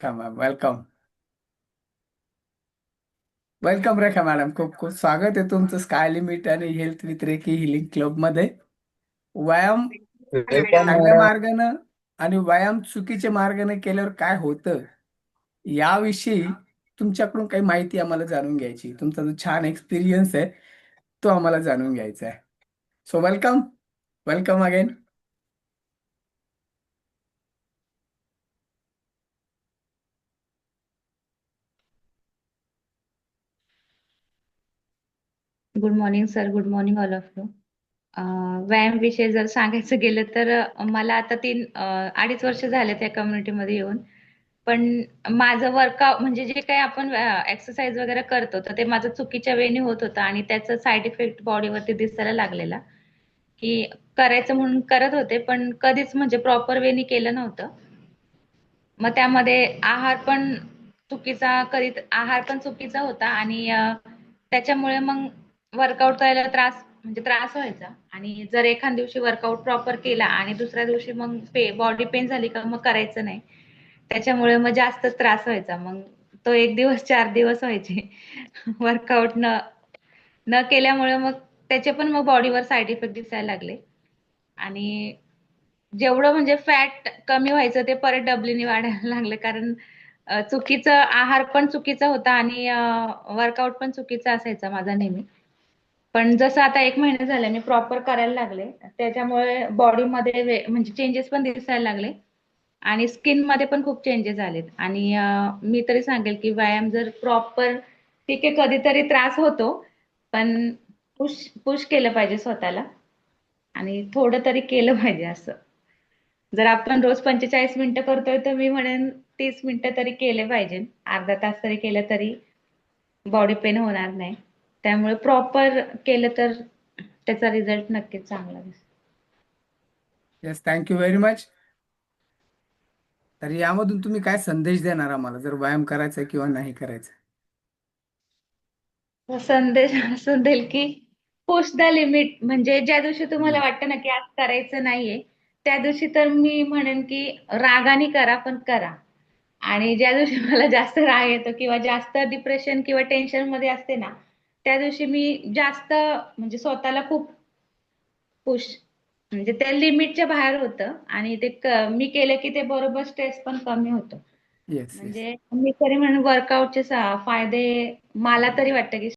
का ma'am welcome. Welcome Rekha madam, खूप खूप स्वागत आहे तुमचं स्काय लिमिट आणि health with reiki healing club मध्ये. व्यायाम वेलकम चांगल्या मॅडम. मार्गानं आणि व्यायाम चुकीच्या मार्गाने केल्यावर काय होतं याविषयी तुमच्याकडून काही माहिती आम्हाला जाणून घ्यायची. तुमचा जो छान एक्सपिरियन्स आहे तो आम्हाला जाणून घ्यायचा आहे. So welcome, welcome again. Good morning sir, good morning all of you. व्यायाम विषयी जर सांगायचं गेलं तर मला आता 2.5 वर्ष झाले त्या कम्युनिटीमध्ये येऊन. पण माझं वर्कआउट म्हणजे जे काही आपण एक्सरसाइज वगैरे करतो तर ते माझं चुकीच्या वेने होत होतं आणि त्याचा साईड इफेक्ट बॉडीवरती दिसायला लागलेला. की करायचं म्हणून करत होते पण कधीच म्हणजे प्रॉपर वेनी केलं नव्हतं. मग त्यामध्ये आहार पण चुकीचा होता आणि त्याच्यामुळे मग वर्कआउट करायला त्रास व्हायचा. आणि जर एखाद दिवशी वर्कआउट प्रॉपर केला आणि दुसऱ्या दिवशी मग बॉडी पेन झाली का मग करायचं नाही. त्याच्यामुळे मग जास्तच त्रास व्हायचा. मग तो 1 दिवस 4 दिवस व्हायचे वर्कआउट न केल्यामुळे. मग त्याचे पण मग बॉडीवर साईड इफेक्ट दिसायला लागले. आणि जेवढं म्हणजे फॅट कमी व्हायचं ते परत डबलीने वाढायला लागलं. कारण चुकीचा आहार पण चुकीचा होता आणि वर्कआउट पण चुकीचा असायचा माझा नेहमी. पण जसं आता 1 महिना झाला मी प्रॉपर करायला लागले त्याच्यामुळे बॉडीमध्ये म्हणजे चेंजेस पण दिसायला लागले. आणि स्किन मध्ये पण खूप चेंजेस आलेत. आणि मी तरी सांगेल की व्यायाम जर प्रॉपर, ठीक आहे कधीतरी त्रास होतो, पण पुश पुश केलं पाहिजे स्वतःला आणि थोडं तरी केलं पाहिजे असं. जर आपण रोज 45 मिनिटं करतोय तर मी म्हणेन 30 मिनिटं तरी केले पाहिजे. अर्धा तास तरी केलं तरी बॉडी पेन होणार नाही. त्यामुळे प्रॉपर केलं तर त्याचा रिझल्ट नक्कीच चांगला दिसेल. Yes, thank you very much. तर यामधून तुम्ही काय संदेश देणार आम्हाला, जर व्यायाम करायचा आहे किंवा नाही करायचा? तर संदेश असं देईल की पुश द लिमिट. म्हणजे ज्या दिवशी तुम्हाला येस. वाटतं ना की आज करायचं नाहीये, त्या दिवशी तर मी म्हणेन की रागाने करा पण करा. आणि ज्या दिवशी मला जास्त राग येतो किंवा जास्त डिप्रेशन किंवा टेन्शन मध्ये असते ना, त्या दिवशी मी जास्त म्हणजे स्वतःला खूप पुश, म्हणजे त्या लिमिटच्या बाहेर होतं आणि मी केलं की ते बरोबर स्ट्रेस पण कमी होतं. येस. येस. म्हणजे मी तरी म्हणून वर्कआउटचे फायदे मला तरी वाटतं की